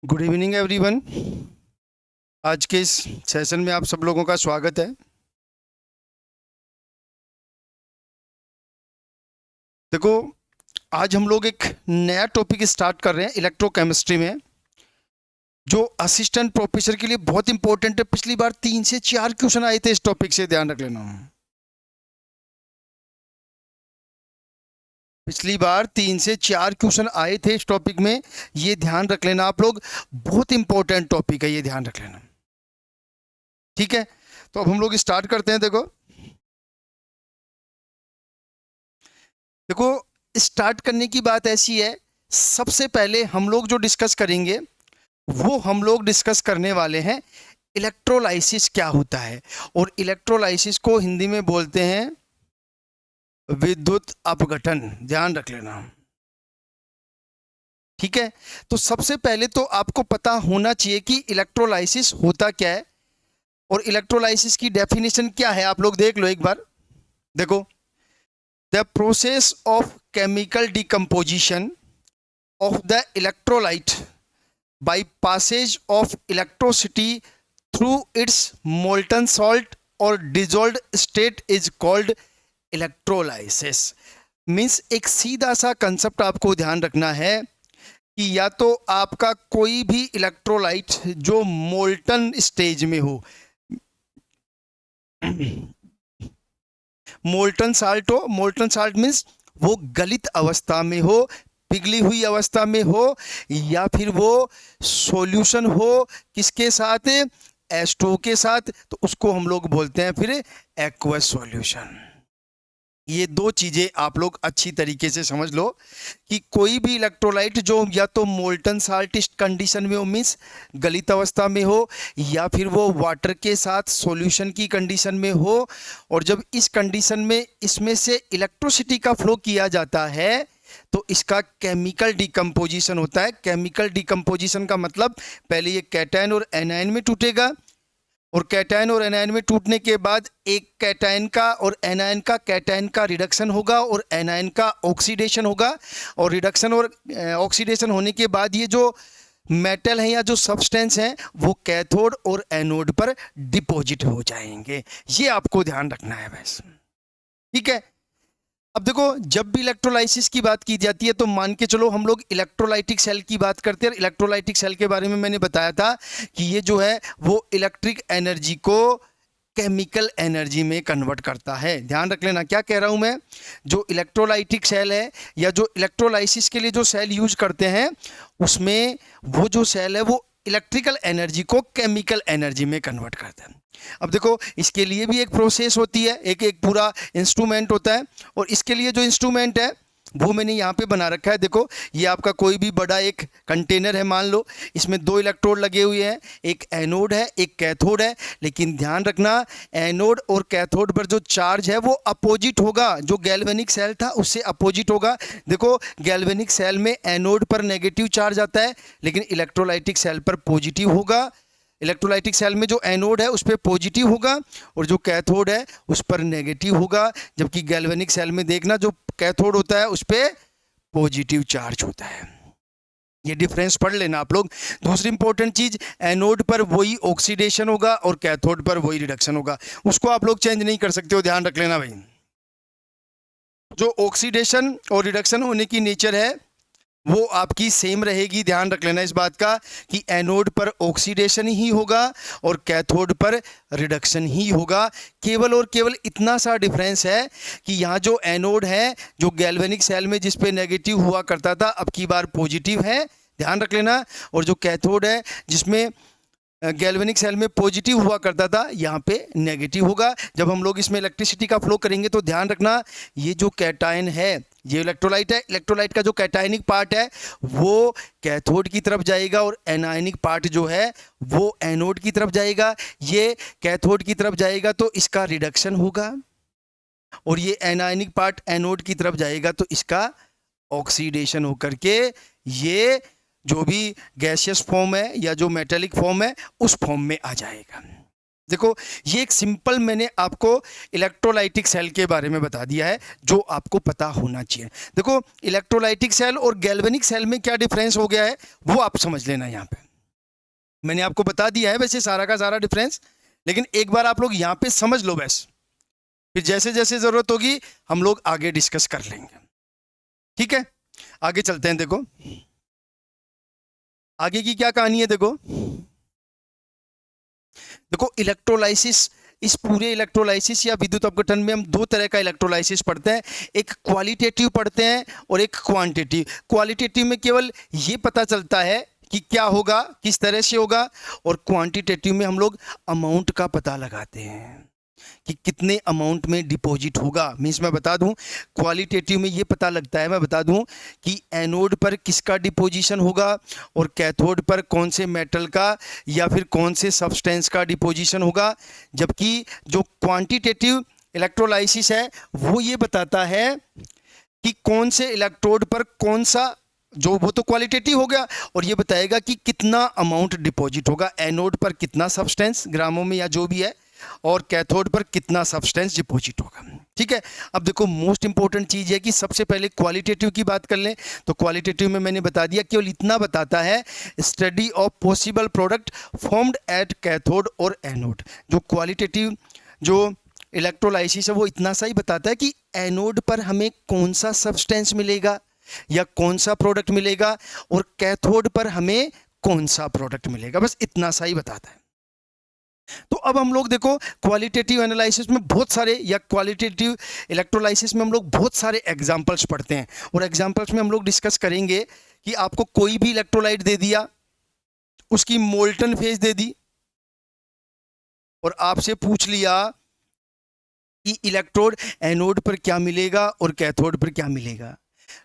Good evening everyone. आज के इस सेशन में आप सब लोगों का स्वागत है। देखो, आज हम लोग एक नया टॉपिक स्टार्ट कर रहे हैं इलेक्ट्रोकेमिस्ट्री में, जो असिस्टेंट प्रोफेसर के लिए बहुत इंपॉर्टेंट है। पिछली बार 3 से 4 क्वेश्चन आए थे इस टॉपिक से, ध्यान रख लेना। पिछली बार 3 से 4 क्वेश्चन आए थे इस टॉपिक में, ये ध्यान रख लेना आप लोग। बहुत इंपॉर्टेंट टॉपिक है, ये ध्यान रख लेना। ठीक है, तो अब हम लोग स्टार्ट करते हैं। देखो, स्टार्ट करने की बात ऐसी है, सबसे पहले हम लोग जो डिस्कस करेंगे वो हम लोग डिस्कस करने वाले हैं इलेक्ट्रोलाइसिस क्या होता है। और इलेक्ट्रोलाइसिस को हिंदी में बोलते हैं विद्युत अपघटन, ध्यान रख लेना। ठीक है, तो सबसे पहले तो आपको पता होना चाहिए कि इलेक्ट्रोलाइसिस होता क्या है और इलेक्ट्रोलाइसिस की डेफिनेशन क्या है। आप लोग देख लो एक बार। देखो, the process of chemical decomposition of the electrolyte by passage of electricity through its molten salt or dissolved state is called electrolysis। Means एक सीधा सा कंसेप्ट आपको ध्यान रखना है कि या तो आपका कोई भी इलेक्ट्रोलाइट जो मोल्टन स्टेज में हो, मोल्टन साल्ट मीन्स वो गलित अवस्था में हो, पिघली हुई अवस्था में हो, या फिर वो सॉल्यूशन हो किसके साथ, H2O के साथ, तो उसको हम लोग बोलते हैं फिर एक्वस सॉल्यूशन। ये दो चीजें आप लोग अच्छी तरीके से समझ लो कि कोई भी इलेक्ट्रोलाइट जो या तो मोल्टन साल्ट कंडीशन में हो, मीन्स गलित अवस्था में हो, या फिर वो वाटर के साथ सॉल्यूशन की कंडीशन में हो, और जब इस कंडीशन में इसमें से इलेक्ट्रिसिटी का फ्लो किया जाता है तो इसका केमिकल डिकम्पोजिशन होता है। केमिकल डिकम्पोजिशन का मतलब पहले ये कैटायन और एनायन में टूटेगा, और कैटायन और एनायन में टूटने के बाद एक कैटायन का और एनायन का कैटायन का रिडक्शन होगा और एनायन का ऑक्सीडेशन होगा, और रिडक्शन और ऑक्सीडेशन होने के बाद ये जो मेटल है या जो सब्सटेंस है वो कैथोड और एनोड पर डिपॉजिट हो जाएंगे। ये आपको ध्यान रखना है बस। ठीक है, अब देखो, जब भी इलेक्ट्रोलाइसिस की बात की जाती है तो मान के चलो हम लोग इलेक्ट्रोलाइटिक सेल की बात करते हैं। इलेक्ट्रोलाइटिक सेल के बारे में मैंने बताया था कि ये जो है वो इलेक्ट्रिक एनर्जी को केमिकल एनर्जी में कन्वर्ट करता है। ध्यान रख लेना क्या कह रहा हूं मैं। जो इलेक्ट्रोलाइटिक सेल है या जो इलेक्ट्रोलाइसिस के लिए जो सेल यूज करते हैं, उसमें वो जो सेल है वो इलेक्ट्रिकल एनर्जी को केमिकल एनर्जी में कन्वर्ट करता है। अब देखो, इसके लिए भी एक प्रोसेस होती है, एक पूरा इंस्ट्रूमेंट होता है, और इसके लिए जो इंस्ट्रूमेंट है वो मैंने यहाँ पे बना रखा है। देखो, ये आपका कोई भी बड़ा एक कंटेनर है, मान लो इसमें 2 इलेक्ट्रोड लगे हुए हैं, एक एनोड है एक कैथोड है, लेकिन ध्यान रखना एनोड और कैथोड पर जो चार्ज है वो अपोजिट होगा। जो गैल्वेनिक सेल था उससे अपोजिट होगा। देखो, गैल्वेनिक सेल में एनोड पर नेगेटिव चार्ज आता है, लेकिन इलेक्ट्रोलाइटिक सेल पर पॉजिटिव होगा। इलेक्ट्रोलाइटिक सेल में जो एनोड है उस पर पॉजिटिव होगा और जो कैथोड है उस पर नेगेटिव होगा, जबकि गैल्वेनिक सेल में देखना जो कैथोड होता है उस पर पॉजिटिव चार्ज होता है। ये डिफरेंस पढ़ लेना आप लोग। दूसरी इंपॉर्टेंट चीज, एनोड पर वही ऑक्सीडेशन होगा और कैथोड पर वही रिडक्शन होगा, उसको आप लोग चेंज नहीं कर सकते हो, ध्यान रख लेना भाई। जो ऑक्सीडेशन और रिडक्शन होने की नेचर है वो आपकी सेम रहेगी। ध्यान रख लेना इस बात का कि एनोड पर ऑक्सीडेशन ही होगा और कैथोड पर रिडक्शन ही होगा। केवल और केवल इतना सा डिफरेंस है कि यहाँ जो एनोड है जो गैल्वेनिक सेल में जिस पे नेगेटिव हुआ करता था, अब की बार पॉजिटिव है, ध्यान रख लेना। और जो कैथोड है जिसमें गैल्वेनिक सेल में पॉजिटिव हुआ करता था, यहाँ पे नेगेटिव होगा। जब हम लोग इसमें इलेक्ट्रिसिटी का फ्लो करेंगे तो ध्यान रखना, ये जो कैटायन है, ये इलेक्ट्रोलाइट है, इलेक्ट्रोलाइट का जो कैटायनिक पार्ट है वो कैथोड की तरफ जाएगा और एनायनिक पार्ट जो है वो एनोड की तरफ जाएगा। ये कैथोड की तरफ जाएगा तो इसका रिडक्शन होगा, और ये एनायनिक पार्ट एनोड की तरफ जाएगा तो इसका ऑक्सीडेशन होकर के ये जो भी गैसियस फॉर्म है या जो मेटेलिक फॉर्म है उस फॉर्म में आ जाएगा। देखो, ये एक सिंपल मैंने आपको इलेक्ट्रोलाइटिक सेल के बारे में बता दिया है जो आपको पता होना चाहिए। देखो, इलेक्ट्रोलाइटिक सेल और गैल्वेनिक सेल में क्या डिफरेंस हो गया है वो आप समझ लेना यहाँ पे। मैंने आपको बता दिया है वैसे सारा का सारा डिफरेंस, लेकिन एक बार आप लोग यहाँ पे समझ लो बस, फिर जैसे जैसे जरूरत होगी हम लोग आगे डिस्कस कर लेंगे। ठीक है, आगे चलते हैं। देखो आगे की क्या कहानी है। देखो देखो इलेक्ट्रोलाइसिस, इस पूरे इलेक्ट्रोलाइसिस या विद्युत अपघटन में हम दो तरह का इलेक्ट्रोलाइसिस पढ़ते हैं, एक क्वालिटेटिव पढ़ते हैं और एक क्वांटिटिव। क्वालिटेटिव में केवल ये पता चलता है कि क्या होगा, किस तरह से होगा, और क्वांटिटेटिव में हम लोग अमाउंट का पता लगाते हैं कि कितने अमाउंट में डिपॉजिट होगा। मीन्स मैं बता दूं, क्वालिटेटिव में ये पता लगता है, मैं बता दूं कि एनोड पर किसका डिपोजिशन होगा और कैथोड पर कौन से मेटल का या फिर कौन से सब्सटेंस का डिपोजिशन होगा। जबकि जो क्वांटिटेटिव इलेक्ट्रोलाइसिस है वो ये बताता है कि कौन से इलेक्ट्रोड पर कौन सा, जो वो तो क्वालिटेटिव हो गया, और ये बताएगा कि कितना अमाउंट डिपॉजिट होगा, एनोड पर कितना सब्सटेंस ग्रामों में या जो भी है, और कैथोड पर कितना सब्सटेंस डिपॉजिट होगा। ठीक है, अब देखो मोस्ट इंपॉर्टेंट चीज है कि सबसे पहले क्वालिटेटिव की बात कर लें। तो क्वालिटेटिव में मैंने बता दिया, केवल इतना बताता है study of possible product formed at cathode और एनोड। जो क्वालिटेटिव जो इलेक्ट्रोलाइसिस है वो इतना सा ही बताता है कि एनोड पर हमें कौन सा सब्सटेंस मिलेगा या कौन सा प्रोडक्ट मिलेगा, और कैथोड पर हमें कौन सा प्रोडक्ट मिलेगा, बस इतना सा ही बताता है। तो अब हम लोग देखो क्वालिटेटिव एनालिसिस में बहुत सारे, या क्वालिटेटिव इलेक्ट्रोलाइसिस में हम लोग बहुत सारे एग्जांपल्स पढ़ते हैं, और एग्जांपल्स में हम लोग डिस्कस करेंगे कि आपको कोई भी इलेक्ट्रोलाइट दे दिया, उसकी मोल्टन फेज दे दी, और आपसे पूछ लिया कि इलेक्ट्रोड एनोड पर क्या मिलेगा और कैथोड पर क्या मिलेगा।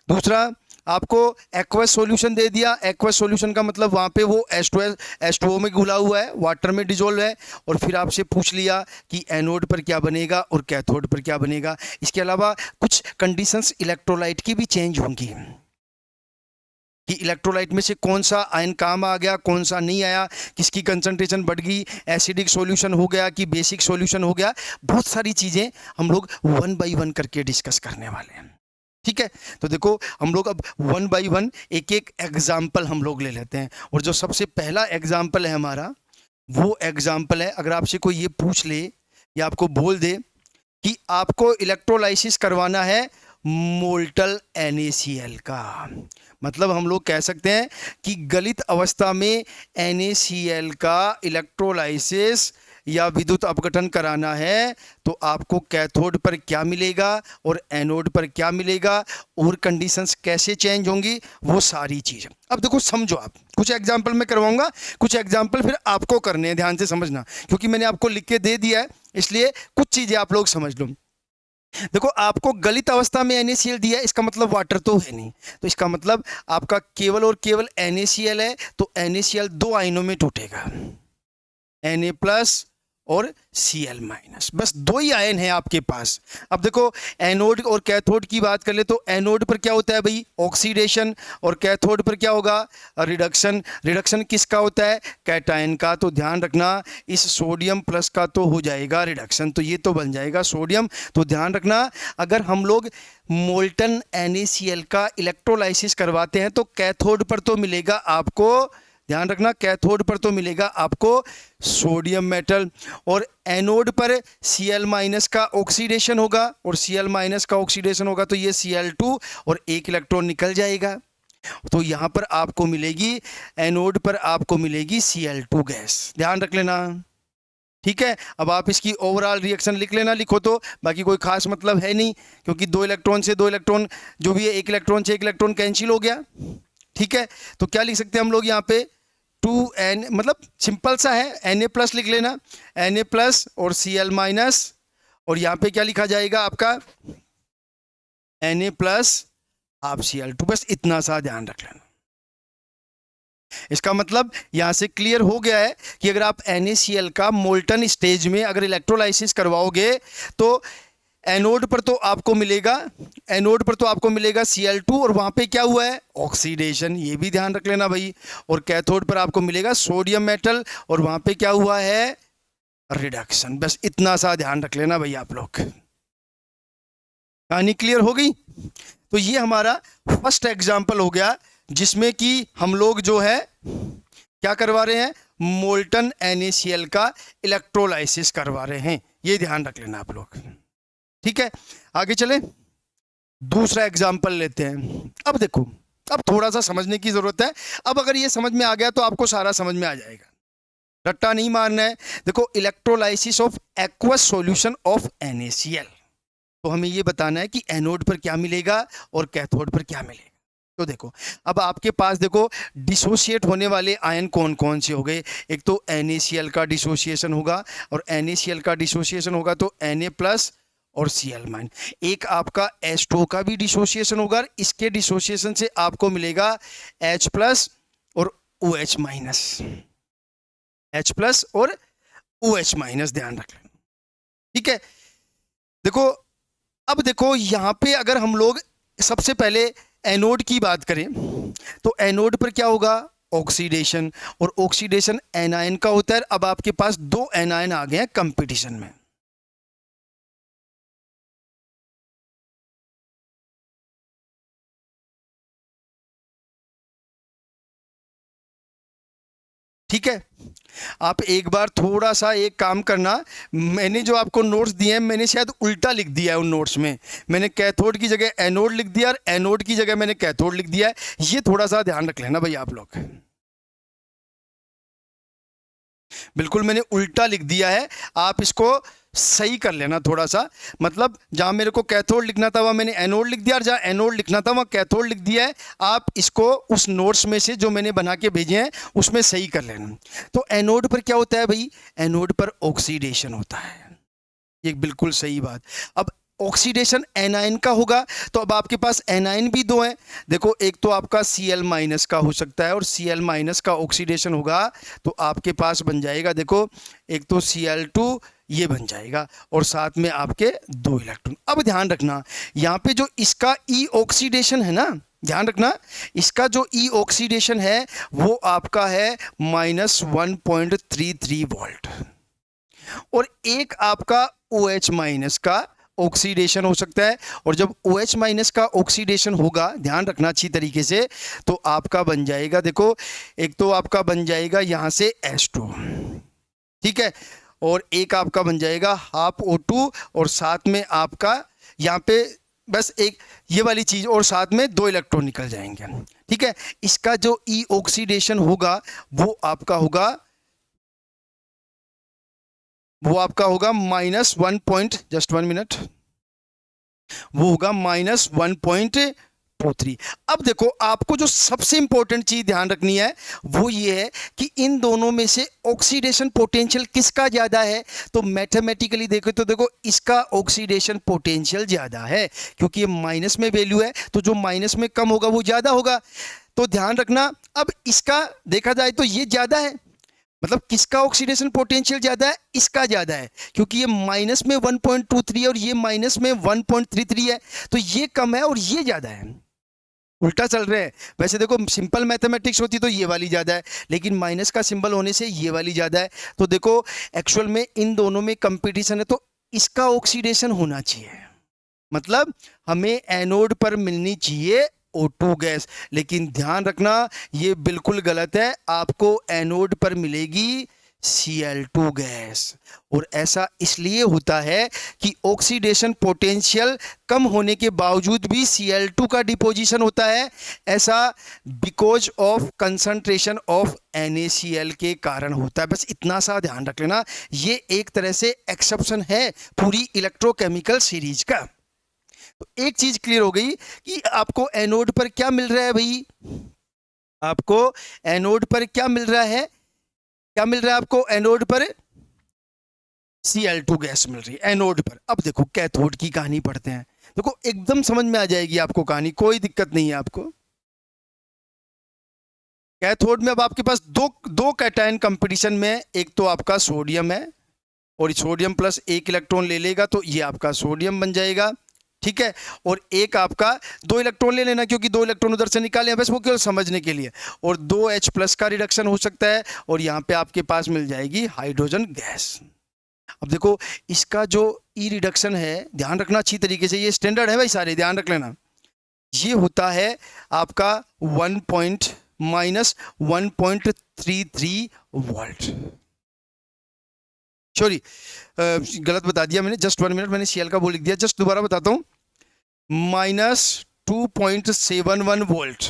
दूसरा, आपको एक्वस सॉल्यूशन दे दिया, एक्वस सॉल्यूशन का मतलब वहाँ पे वो H2O में घुला हुआ है, वाटर में डिजोल्व है, और फिर आपसे पूछ लिया कि एनोड पर क्या बनेगा और कैथोड पर क्या बनेगा। इसके अलावा कुछ कंडीशंस इलेक्ट्रोलाइट की भी चेंज होंगी कि इलेक्ट्रोलाइट में से कौन सा आयन काम आ गया, कौन सा नहीं आया, किसकी कंसंट्रेशन बढ़ गई, एसिडिक सॉल्यूशन हो गया कि बेसिक सॉल्यूशन हो गया। बहुत सारी चीज़ें हम लोग 1 बाई 1 करके डिस्कस करने वाले हैं। ठीक है, तो देखो हम लोग अब 1 बाई 1 एक एक एग्जाम्पल हम लोग ले लेते हैं, और जो सबसे पहला एग्जाम्पल है हमारा वो एग्जाम्पल है, अगर आपसे कोई ये पूछ ले या आपको बोल दे कि आपको इलेक्ट्रोलाइसिस करवाना है मोल्टल NaCl का, मतलब हम लोग कह सकते हैं कि गलित अवस्था में NaCl का इलेक्ट्रोलाइसिस या विद्युत अपघटन कराना है, तो आपको कैथोड पर क्या मिलेगा और एनोड पर क्या मिलेगा, और कंडीशंस कैसे चेंज होंगी, वो सारी चीज़। अब देखो समझो, आप कुछ एग्जाम्पल मैं करवाऊंगा, कुछ एग्जाम्पल फिर आपको करने हैं, ध्यान से समझना, क्योंकि मैंने आपको लिख के दे दिया है, इसलिए कुछ चीज़ें आप लोग समझ लो। देखो आपको गलित अवस्था में NaCl दिया है, इसका मतलब वाटर तो है नहीं, तो इसका मतलब आपका केवल और केवल NaCl है, तो NaCl दो आयनों में टूटेगा, Na+ और Cl-, बस दो ही आयन है आपके पास। अब देखो एनोड और कैथोड की बात कर ले, तो एनोड पर क्या होता है भाई, ऑक्सीडेशन, और कैथोड पर क्या होगा, रिडक्शन। रिडक्शन किसका होता है, कैटायन का, तो ध्यान रखना इस सोडियम प्लस का तो हो जाएगा रिडक्शन, तो ये तो बन जाएगा सोडियम। तो ध्यान रखना, अगर हम लोग मोल्टन NaCl का इलेक्ट्रोलाइसिस करवाते हैं तो कैथोड पर तो मिलेगा आपको, ध्यान रखना, कैथोड पर तो मिलेगा आपको सोडियम मेटल, और एनोड पर Cl- का ऑक्सीडेशन होगा, और Cl- का ऑक्सीडेशन होगा तो ये Cl2 और एक इलेक्ट्रॉन निकल जाएगा, तो यहां पर आपको मिलेगी, एनोड पर आपको मिलेगी Cl2 गैस, ध्यान रख लेना। ठीक है, अब आप इसकी ओवरऑल रिएक्शन लिख लेना, लिखो तो, बाकी कोई खास मतलब है नहीं, क्योंकि दो इलेक्ट्रॉन से दो इलेक्ट्रॉन, जो भी है एक इलेक्ट्रॉन से एक इलेक्ट्रॉन कैंसिल हो गया। ठीक है, तो क्या लिख सकते हैं हम लोग यहाँ पे, 2n, मतलब सिंपल सा है, Na+ लिख लेना, Na+ और Cl-, और यहाँ पे क्या लिखा जाएगा आपका Na+ हाफ Cl2, बस इतना सा ध्यान रख लेना। इसका मतलब यहां से क्लियर हो गया है कि अगर आप NaCl का मोल्टन स्टेज में अगर इलेक्ट्रोलाइसिस करवाओगे तो एनोड पर तो आपको मिलेगा, एनोड पर तो आपको मिलेगा Cl2, और वहां पे क्या हुआ है, ऑक्सीडेशन, ये भी ध्यान रख लेना भाई, और कैथोड पर आपको मिलेगा सोडियम मेटल, और वहां पे क्या हुआ है, रिडक्शन, बस इतना सा ध्यान रख लेना भाई आप लोग। कहानी क्लियर हो गई। तो ये हमारा फर्स्ट एग्जाम्पल हो गया जिसमें कि हम लोग जो है क्या करवा रहे हैं, मोल्टन NaCl का इलेक्ट्रोलाइसिस करवा रहे हैं, ये ध्यान रख लेना आप लोग। ठीक है, आगे चले, दूसरा एग्जाम्पल लेते हैं। अब देखो, अब थोड़ा सा समझने की जरूरत है। अब अगर ये समझ में आ गया तो आपको सारा समझ में आ जाएगा, रट्टा नहीं मारना है। देखो, electrolysis of aqueous solution of NaCl, तो हमें ये बताना है कि एनोड पर क्या मिलेगा और कैथोड पर क्या मिलेगा। तो देखो, अब आपके पास देखो डिसोशिएट होने वाले आयन कौन कौन से हो गए। एक तो NaCl का डिसोसिएशन होगा, और NaCl का डिसोसिएशन होगा तो Na+ और Cl-। एक आपका H2O का भी डिसोसिएशन होगा, इसके डिसोसिएशन से आपको मिलेगा H+ और OH-, H+ और OH-, ध्यान रख लेना। ठीक है, देखो, अब देखो यहाँ पे अगर हम लोग सबसे पहले एनोड की बात करें तो एनोड पर क्या होगा, ऑक्सीडेशन, और ऑक्सीडेशन एनायन का होता है। अब आपके पास 2 एनायन आ गए हैं कंपटीशन में। ठीक है, आप एक बार थोड़ा सा एक काम करना, मैंने जो आपको नोट्स दिए हैं मैंने शायद उल्टा लिख दिया है। उन नोट्स में मैंने कैथोड की जगह एनोड लिख दिया और एनोड की जगह मैंने कैथोड लिख दिया है। ये थोड़ा सा ध्यान रख लेना भाई आप लोग, बिल्कुल मैंने उल्टा लिख दिया है, आप इसको सही कर लेना थोड़ा सा। मतलब जहां मेरे को कैथोड लिखना था वहां मैंने एनोड लिख दिया, और जहां एनोड लिखना था वहां कैथोड लिख दिया है। आप इसको उस नोट्स में से जो मैंने बना के भेजे हैं उसमें सही कर लेना। तो एनोड पर क्या होता है भाई, एनोड पर ऑक्सीडेशन होता है, ये बिल्कुल सही बात। अब ऑक्सीडेशन एनायन का होगा, तो अब आपके पास एनायन भी 2 हैं। देखो, एक तो आपका Cl- का हो सकता है, और Cl- का ऑक्सीडेशन होगा तो आपके पास बन जाएगा, देखो, एक तो Cl2 ये बन जाएगा, और साथ में आपके 2 इलेक्ट्रॉन। अब ध्यान रखना, यहाँ पे जो इसका ई ऑक्सीडेशन है ना, ध्यान रखना, इसका जो ई ऑक्सीडेशन है वो आपका है -1.33 वोल्ट, और एक आपका OH- का ऑक्सीडेशन हो सकता है। और जब OH- का ऑक्सीडेशन होगा, ध्यान रखना अच्छी तरीके से, तो आपका बन जाएगा, देखो, एक तो आपका बन जाएगा यहां से H2, ठीक है, और एक आपका बन जाएगा हाफ O2, और साथ में आपका यहाँ पे बस एक ये वाली चीज, और साथ में 2 इलेक्ट्रॉन निकल जाएंगे। ठीक है, इसका जो ई ऑक्सीडेशन होगा वो आपका होगा -1 वो होगा -1.23। अब देखो, आपको जो सबसे इंपॉर्टेंट चीज ध्यान रखनी है वो ये है कि इन दोनों में से ऑक्सीडेशन पोटेंशियल किसका ज्यादा है। तो मैथमेटिकली देखो तो देखो, इसका ऑक्सीडेशन पोटेंशियल ज्यादा है, क्योंकि ये माइनस में वैल्यू है, तो जो माइनस में कम होगा वो ज्यादा होगा। तो ध्यान रखना, अब इसका देखा जाए तो ये ज्यादा है, मतलब किसका ऑक्सीडेशन पोटेंशियल ज्यादा है, इसका ज्यादा है, क्योंकि ये माइनस में 1.23 है और ये माइनस में 1.33 है, तो ये कम है और ये ज्यादा है, उल्टा चल रहे हैं। वैसे देखो, सिंपल मैथमेटिक्स होती तो ये वाली ज्यादा है, लेकिन माइनस का सिंबल होने से ये वाली ज्यादा है। तो देखो, एक्चुअल में इन दोनों में कंपटीशन है, तो इसका ऑक्सीडेशन होना चाहिए, मतलब हमें एनोड पर मिलनी चाहिए O2 गैस। लेकिन ध्यान रखना, ये बिल्कुल गलत है, आपको एनोड पर मिलेगी Cl2 गैस। और ऐसा इसलिए होता है कि ऑक्सीडेशन पोटेंशियल कम होने के बावजूद भी Cl2 का डिपोजिशन होता है, ऐसा because of concentration of NaCl के कारण होता है। बस इतना सा ध्यान रख लेना, ये एक तरह से एक्सेप्शन है पूरी इलेक्ट्रोकेमिकल सीरीज का। तो एक चीज क्लियर हो गई कि आपको एनोड पर क्या मिल रहा है भाई, आपको एनोड पर क्या मिल रहा है, क्या मिल रहा है आपको एनोड पर, Cl2 गैस मिल रही है एनोड पर। अब देखो, कैथोड की कहानी पढ़ते हैं, देखो एकदम समझ में आ जाएगी आपको कहानी, कोई दिक्कत नहीं है आपको। कैथोड में अब आपके पास दो कैटायन कंपटीशन में, एक तो आपका सोडियम है, और सोडियम प्लस 1 इलेक्ट्रॉन ले लेगा तो ये आपका सोडियम बन जाएगा, ठीक है, और एक आपका 2 इलेक्ट्रॉन ले लेना, क्योंकि 2 इलेक्ट्रॉन उधर से निकाले हैं, बस वो केवल समझने के लिए, और 2H+ का रिडक्शन हो सकता है, और यहाँ पे आपके पास मिल जाएगी हाइड्रोजन गैस। अब देखो, इसका जो ई रिडक्शन है, ध्यान रखना अच्छी तरीके से, ये स्टैंडर्ड है भाई, सारे ध्यान रख लेना, ये होता है आपका -1.33 वोल्ट। सॉरी, गलत बता दिया मैंने, जस्ट 1 मिनट, मैंने Cl का वो लिख दिया, जस्ट दोबारा बताता हूँ, -2.71 वोल्ट।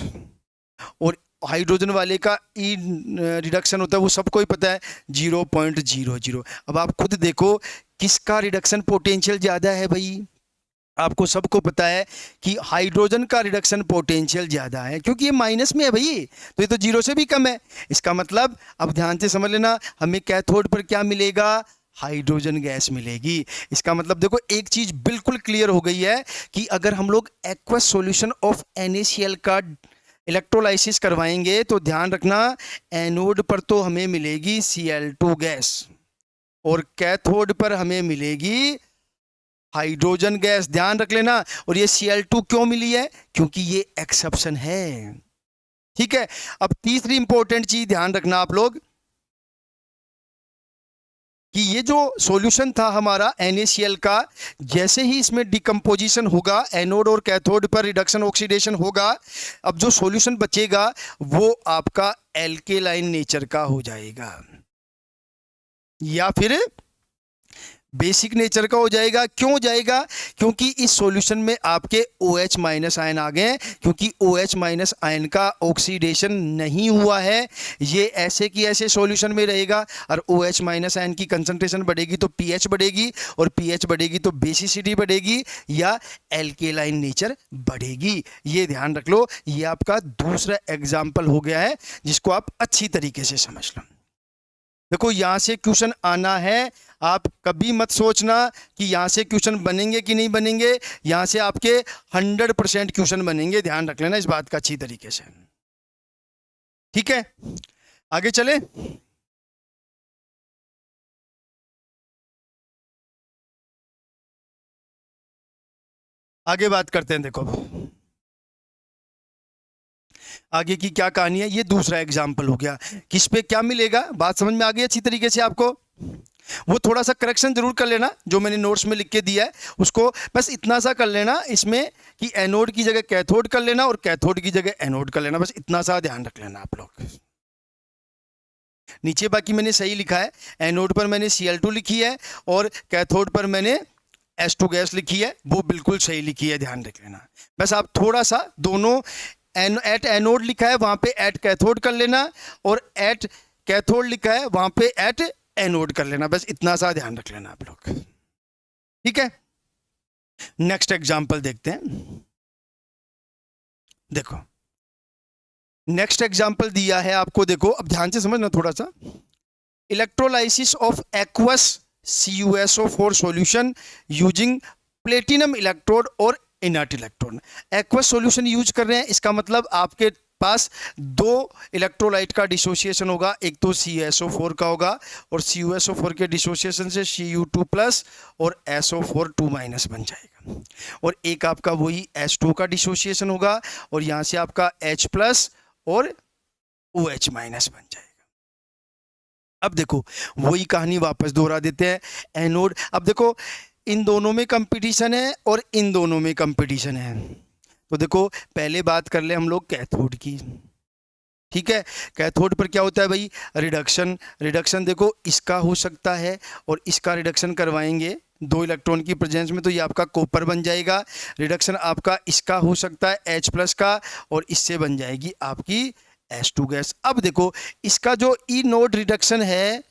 और हाइड्रोजन वाले का ई रिडक्शन होता है, वो सबको ही पता है, 0.00। अब आप खुद देखो किसका रिडक्शन पोटेंशियल ज़्यादा है भाई। आपको सबको पता है कि हाइड्रोजन का रिडक्शन पोटेंशियल ज़्यादा है, क्योंकि ये माइनस में है भाई, तो ये तो 0 से भी कम है। इसका मतलब, अब ध्यान से समझ लेना, हमें कैथोड पर क्या मिलेगा, हाइड्रोजन गैस मिलेगी। इसका मतलब देखो एक चीज बिल्कुल क्लियर हो गई है कि अगर हम लोग एक्वस सॉल्यूशन ऑफ NaCl का इलेक्ट्रोलाइसिस करवाएंगे तो ध्यान रखना, एनोड पर तो हमें मिलेगी Cl2 गैस और कैथोड पर हमें मिलेगी हाइड्रोजन गैस, ध्यान रख लेना। और ये Cl2 क्यों मिली है, क्योंकि ये एक्सेप्शन है। ठीक है, अब तीसरी इंपॉर्टेंट चीज ध्यान रखना आप लोग कि ये जो सॉल्यूशन था हमारा NaCl का, जैसे ही इसमें डिकम्पोजिशन होगा, एनोड और कैथोड पर रिडक्शन ऑक्सीडेशन होगा, अब जो सॉल्यूशन बचेगा वो आपका एल्केलाइन नेचर का हो जाएगा या फिर बेसिक नेचर का हो जाएगा। क्यों हो जाएगा, क्योंकि इस सॉल्यूशन में आपके OH माइनस आयन आ गए, क्योंकि OH माइनस आयन का ऑक्सीडेशन नहीं हुआ है, ये ऐसे की ऐसे सॉल्यूशन में रहेगा। और OH माइनस आयन की कंसंट्रेशन बढ़ेगी तो pH बढ़ेगी, और pH बढ़ेगी तो बेसिसिटी बढ़ेगी या एल्केलाइन नेचर बढ़ेगी। ये ध्यान रख लो, ये आपका दूसरा एग्जाम्पल हो गया है जिसको आप अच्छी तरीके से समझ लो। देखो यहां से क्वेश्चन आना है, आप कभी मत सोचना कि यहां से क्वेश्चन बनेंगे कि नहीं बनेंगे, यहां से आपके 100% क्वेश्चन बनेंगे, ध्यान रख लेना इस बात का अच्छी तरीके से। ठीक है, आगे चले। आगे बात करते हैं। देखो आगे की क्या कहानी है, ये दूसरा एग्जाम्पल हो गया। किस पे क्या मिलेगा, बात समझ में आ गई अच्छी तरीके से आपको। वो थोड़ा सा करेक्शन जरूर कर लेना, जो मैंने नोट्स में लिख के दिया है उसको बस इतना सा कर लेना इसमें कि एनोड की जगह कैथोड कर लेना और कैथोड की जगह एनोड कर लेना, बस इतना सा ध्यान रख लेना आप लोग। नीचे बाकी मैंने सही लिखा है, एनोड पर मैंने Cl2 लिखी है और कैथोड पर मैंने H2 गैस लिखी है, वो बिल्कुल सही लिखी है, ध्यान रख लेना। बस आप थोड़ा सा दोनों एट एनोड लिखा है वहां पे एट कैथोड कर लेना, और एट कैथोड लिखा है वहां पे एट एनोड कर लेना, बस इतना सा ध्यान रख लेना आप लोग। ठीक है, नेक्स्ट एग्जांपल देखते हैं। देखो नेक्स्ट एग्जांपल दिया है आपको, देखो अब ध्यान से समझना थोड़ा सा। Electrolysis of aqueous CuSO4 solution using platinum electrode और inert electrode. Aqueous solution use कर रहे हैं, इसका मतलब आपके पास दो इलेक्ट्रोलाइट का डिसोसिएशन होगा, एक तो CuSO4 का होगा और CuSO4 के डिसोसिएशन से Cu2 प्लस और SO4 2 माइनस बन जाएगा, और एक आपका वही H2 का डिसोसिएशन होगा और यहां से आपका H प्लस और OH माइनस बन जाएगा। अब देखो वही कहानी वापस दोहरा देते हैं, एनोड। अब देखो इन दोनों में कंपटीशन है और इन दोनों में कंपटीशन है, तो देखो पहले बात कर ले हम लोग कैथोड की। ठीक है, कैथोड पर क्या होता है भाई, रिडक्शन। रिडक्शन देखो इसका हो सकता है और इसका रिडक्शन करवाएंगे दो इलेक्ट्रॉन की प्रेजेंस में, तो ये आपका कॉपर बन जाएगा। रिडक्शन आपका इसका हो सकता है H प्लस का, और इससे बन जाएगी आपकी H2 गैस। अब देखो इसका जो ई नोड रिडक्शन है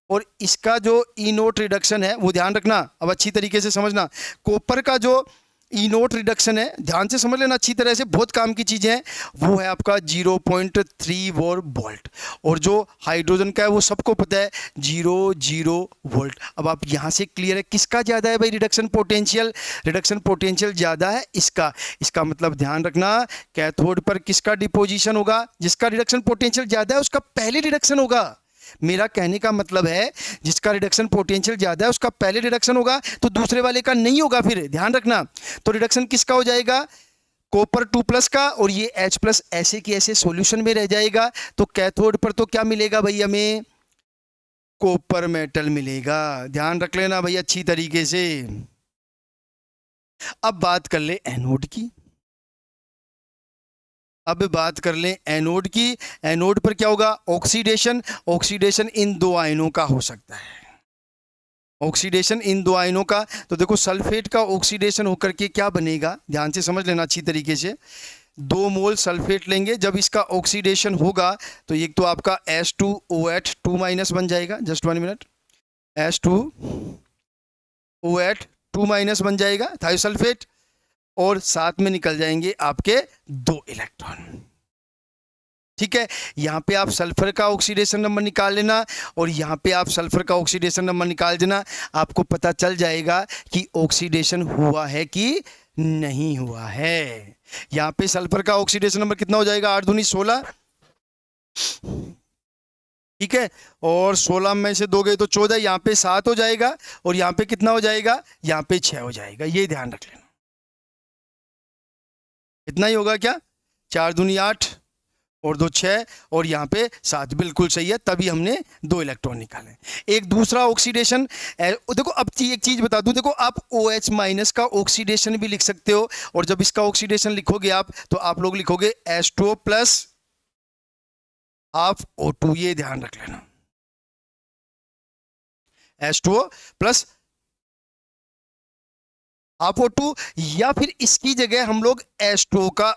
और इसका जो ई नोट रिडक्शन है वो ध्यान रखना, अब अच्छी तरीके से समझना। कॉपर का जो ई नोट रिडक्शन है, ध्यान से समझ लेना अच्छी तरह से, बहुत काम की चीज़ें हैं, वो है आपका 0.34 वोल्ट, और जो हाइड्रोजन का है वो सबको पता है 0.0 वोल्ट। अब आप यहाँ से क्लियर है किसका ज़्यादा है भाई रिडक्शन पोटेंशियल, रिडक्शन पोटेंशियल ज़्यादा है इसका। इसका मतलब ध्यान रखना कैथोड पर किसका डिपोजिशन होगा, जिसका रिडक्शन पोटेंशियल ज़्यादा है उसका पहले रिडक्शन होगा। मेरा कहने का मतलब है जिसका रिडक्शन पोटेंशियल ज्यादा है उसका पहले रिडक्शन होगा, तो दूसरे वाले का नहीं होगा, फिर ध्यान रखना। तो रिडक्शन किसका हो जाएगा, कॉपर 2 प्लस का, और ये H प्लस ऐसे की ऐसे सॉल्यूशन में रह जाएगा। तो कैथोड पर तो क्या मिलेगा भाई, हमें कॉपर मेटल मिलेगा, ध्यान रख लेना भाई अच्छी तरीके से। अब बात कर ले एनोड की। अब बात कर लें एनोड की। एनोड पर क्या होगा? ऑक्सीडेशन। ऑक्सीडेशन इन दो आयनों का हो सकता है, ऑक्सीडेशन इन दो आयनों का। तो देखो सल्फेट का ऑक्सीडेशन होकर के क्या बनेगा, ध्यान से समझ लेना अच्छी तरीके से। 2 मोल सल्फेट लेंगे, जब इसका ऑक्सीडेशन होगा तो एक तो आपका H2OH2- बन जाएगा, जस्ट 1 मिनट, H2OH2- बन जाएगा थायोसल्फेट, और साथ में निकल जाएंगे आपके 2 इलेक्ट्रॉन। ठीक है, यहाँ पे आप सल्फर का ऑक्सीडेशन नंबर निकाल लेना और यहाँ पे आप सल्फर का ऑक्सीडेशन नंबर निकाल देना, आपको पता चल जाएगा कि ऑक्सीडेशन हुआ है कि नहीं हुआ है। यहाँ पे सल्फर का ऑक्सीडेशन नंबर कितना हो जाएगा? 8 दूनी 16, ठीक है, और 16 में से 2 गए तो 14, यहाँ पे 7 हो जाएगा, और यहाँ पे कितना हो जाएगा? यहाँ पे 6 हो जाएगा। ये ध्यान रख लेना, इतना ही होगा क्या? 4 दूनी 8 और 2 6, और यहाँ पे 7, बिल्कुल सही है, तभी हमने 2 इलेक्ट्रॉन निकाले। एक दूसरा ऑक्सीडेशन, देखो अब एक चीज बता दूं, देखो आप OH- का ऑक्सीडेशन भी लिख सकते हो, और जब इसका ऑक्सीडेशन लिखोगे आप, तो आप लोग लिखोगे H2O प्लस हाफ O2, ये ध्यान रख लेना, H2O प्लस हाफ O2, या फिर इसकी जगह हम लोग H2O का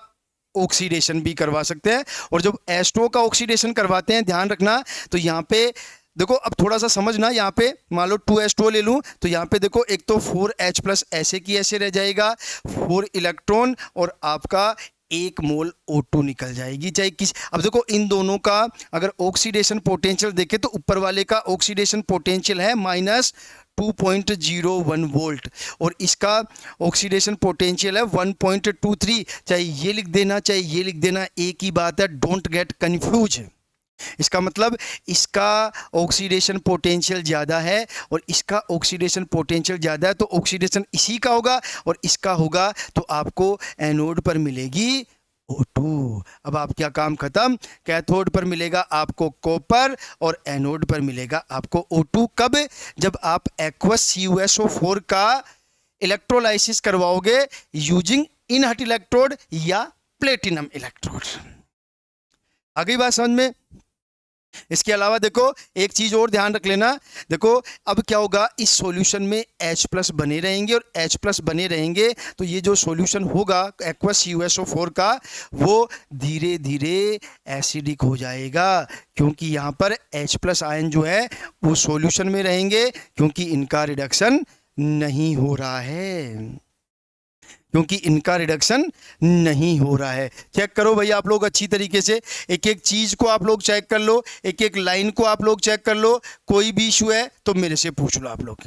ऑक्सीडेशन भी करवा सकते हैं। और जब H2O का ऑक्सीडेशन करवाते हैं, ध्यान रखना, तो यहाँ पे देखो, अब थोड़ा सा समझना, यहाँ पे मान लो 2H2O ले लूँ, तो यहाँ पे देखो एक तो 4H प्लस ऐसे की ऐसे रह जाएगा, 4 इलेक्ट्रॉन, और आपका 1 मोल O2 निकल जाएगी, चाहे किस। अब देखो इन दोनों का अगर ऑक्सीडेशन पोटेंशियल देखें, तो ऊपर वाले का ऑक्सीडेशन पोटेंशियल है -2.01 वोल्ट, और इसका ऑक्सीडेशन पोटेंशियल है 1.23। चाहे ये लिख देना, चाहे ये लिख देना, एक ही बात है, डोंट गेट कंफ्यूज। इसका मतलब इसका ऑक्सीडेशन पोटेंशियल ज़्यादा है और इसका ऑक्सीडेशन पोटेंशियल ज़्यादा है, तो ऑक्सीडेशन इसी का होगा और इसका होगा, तो आपको एनोड पर मिलेगी O2। अब आप क्या काम खत्म, कैथोड पर मिलेगा आपको कॉपर और एनोड पर मिलेगा आपको O2। कब? जब आप एक्वस CuSO4 का इलेक्ट्रोलाइसिस करवाओगे यूजिंग इनहट इलेक्ट्रोड या प्लेटिनम इलेक्ट्रोड। आ गई बात समझ में? इसके अलावा देखो एक चीज और ध्यान रख लेना, देखो अब क्या होगा, इस सॉल्यूशन में H+ बने रहेंगे, और H+ बने रहेंगे तो ये जो सॉल्यूशन होगा एक्वस CuSO4 का, वो धीरे धीरे एसिडिक हो जाएगा, क्योंकि यहाँ पर H+ आयन जो है वो सॉल्यूशन में रहेंगे, क्योंकि इनका रिडक्शन नहीं हो रहा है, क्योंकि इनका रिडक्शन नहीं हो रहा है। चेक करो भाई आप लोग अच्छी तरीके से, एक एक चीज को आप लोग चेक कर लो, एक एक लाइन को आप लोग चेक कर लो, कोई भी इशू है तो मेरे से पूछ लो आप लोग,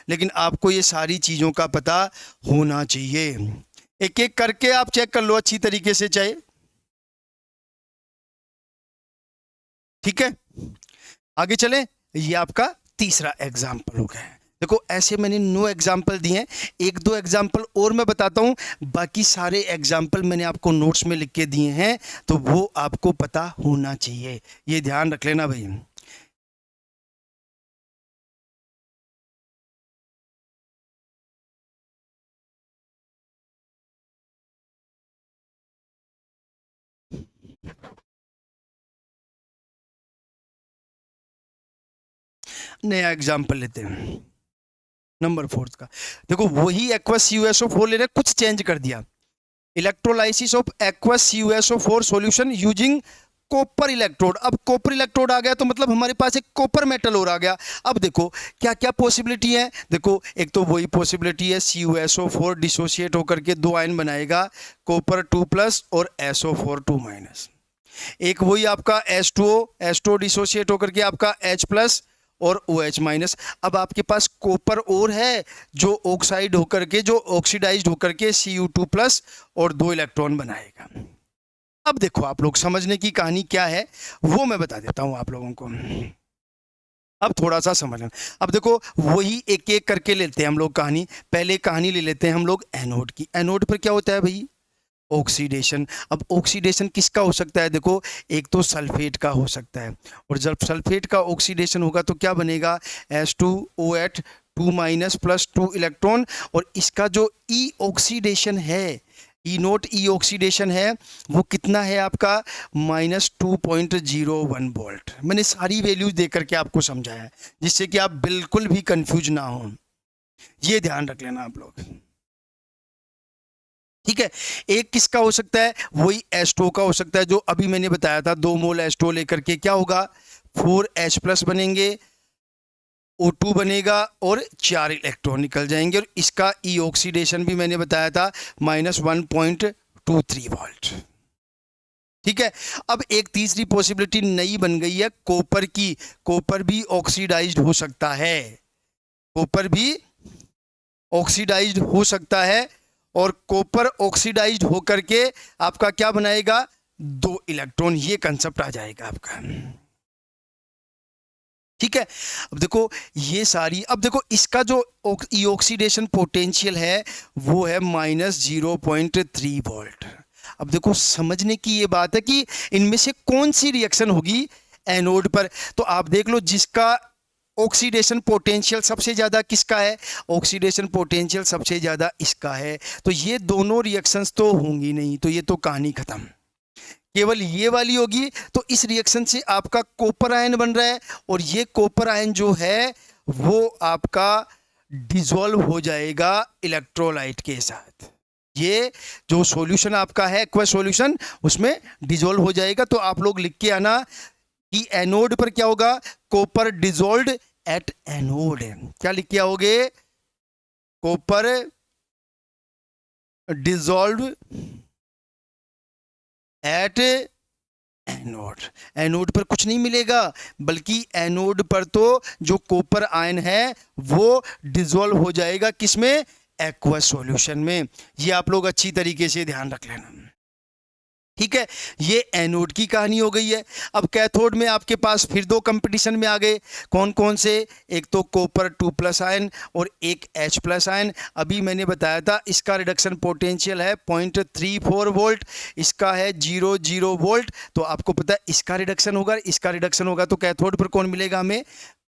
लेकिन आपको ये सारी चीजों का पता होना चाहिए। एक एक करके आप चेक कर लो अच्छी तरीके से, चाहे, ठीक है। आगे चले, ये आपका तीसरा एग्जाम्पल हो गया। देखो ऐसे मैंने 9 एग्जाम्पल दिए हैं, 1-2 एग्जाम्पल और मैं बताता हूं, बाकी सारे एग्जाम्पल मैंने आपको नोट्स में लिख के दिए हैं, तो वो आपको पता होना चाहिए, ये ध्यान रख लेना भाई। नया एग्जाम्पल लेते हैं, नंबर 4 का। देखो वही एक्वस CuSO4 ले रहे, कुछ चेंज कर दिया, electrolysis of aqueous CuSO4 solution using copper electrode. अब कॉपर इलेक्ट्रोड आ गया तो मतलब हमारे पास एक कॉपर मेटल और आ गया। अब देखो क्या क्या पॉसिबिलिटी है, देखो एक तो वही पॉसिबिलिटी है, CuSO4 डिसोशिएट होकर के 2 आयन बनाएगा, कॉपर 2+ और SO4 2-। एक वही आपका H2O डिसोशिएट होकर के आपका H+ और OH-। अब आपके पास कॉपर और है जो ऑक्साइड होकर के, जो ऑक्सीडाइज्ड होकर के Cu2+ और 2 इलेक्ट्रॉन बनाएगा। अब देखो आप लोग समझने की कहानी क्या है वो मैं बता देता हूं आप लोगों को, अब थोड़ा सा समझ लें। अब देखो वही एक एक करके लेते हैं हम लोग कहानी, पहले कहानी ले लेते हैं हम लोग एनोड की। एनोड पर क्या होता है भाई, ऑक्सीडेशन। अब ऑक्सीडेशन किसका हो सकता है, देखो एक तो सल्फेट का हो सकता है, और जब सल्फेट का ऑक्सीडेशन होगा तो क्या बनेगा, H2OH2- प्लस 2 इलेक्ट्रॉन, और इसका जो ई ऑक्सीडेशन है ई नोट ई ऑक्सीडेशन है वो कितना है आपका -2.01 वोल्ट। मैंने सारी वैल्यूज दे करके आपको समझाया है जिससे कि आप बिल्कुल भी कंफ्यूज ना हो, ये ध्यान रख लेना आप लोग। ठीक है, एक किसका हो सकता है, वही H2O का हो सकता है जो अभी मैंने बताया था। 2 मोल H2O लेकर के क्या होगा, 4H+ बनेंगे, O2 बनेगा और 4 इलेक्ट्रॉन निकल जाएंगे। और इसका ई ऑक्सीडेशन भी मैंने बताया था -1.23 वोल्ट। ठीक है, अब एक तीसरी पॉसिबिलिटी नई बन गई है कॉपर की। कॉपर भी ऑक्सीडाइज्ड हो सकता है, कॉपर भी ऑक्सीडाइज्ड हो सकता है। और कॉपर ऑक्सीडाइज्ड होकर के आपका क्या बनाएगा, 2 इलेक्ट्रॉन, ये कंसेप्ट आ जाएगा आपका। ठीक है, अब देखो ये सारी, अब देखो इसका जो ई ऑक्सीडेशन पोटेंशियल है वो है -0.3 वोल्ट। अब देखो समझने की ये बात है कि इनमें से कौन सी रिएक्शन होगी एनोड पर। तो आप देख लो जिसका ऑक्सीडेशन पोटेंशियल सबसे ज्यादा किसका है, ऑक्सीडेशन पोटेंशियल सबसे ज्यादा इसका है। तो ये दोनों रिएक्शंस तो होंगी नहीं, तो ये तो कहानी खत्म, केवल ये वाली होगी। तो इस रिएक्शन से आपका कॉपर आयन बन रहा है और ये कॉपर आयन जो है वो आपका डिसॉल्व हो जाएगा इलेक्ट्रोलाइट के साथ। ये जो सॉल्यूशन आपका है एक्वा सॉल्यूशन उसमें डिसॉल्व हो जाएगा। तो आप लोग लिख के आना कि एनोड पर क्या होगा, कॉपर डिसॉल्व्ड एट एनोड। क्या लिख के आओगे, copper dissolve at anode. Anode पर कुछ नहीं मिलेगा, बल्कि एनोड पर तो जो कॉपर आयन है वो डिसॉल्व हो जाएगा किसमें, एक्वस सॉल्यूशन में। ये आप लोग अच्छी तरीके से ध्यान रख लेना। ठीक है, ये एनोड की कहानी हो गई है। अब कैथोड में आपके पास फिर 2 कंपटीशन में आ गए, कौन कौन से, एक तो कॉपर 2+ आयन और एक H+ आयन। अभी मैंने बताया था इसका रिडक्शन पोटेंशियल है 0.34 वोल्ट, इसका है 0.0 वोल्ट। तो आपको पता है इसका रिडक्शन होगा, इसका रिडक्शन होगा, तो कैथोड पर कौन मिलेगा हमें,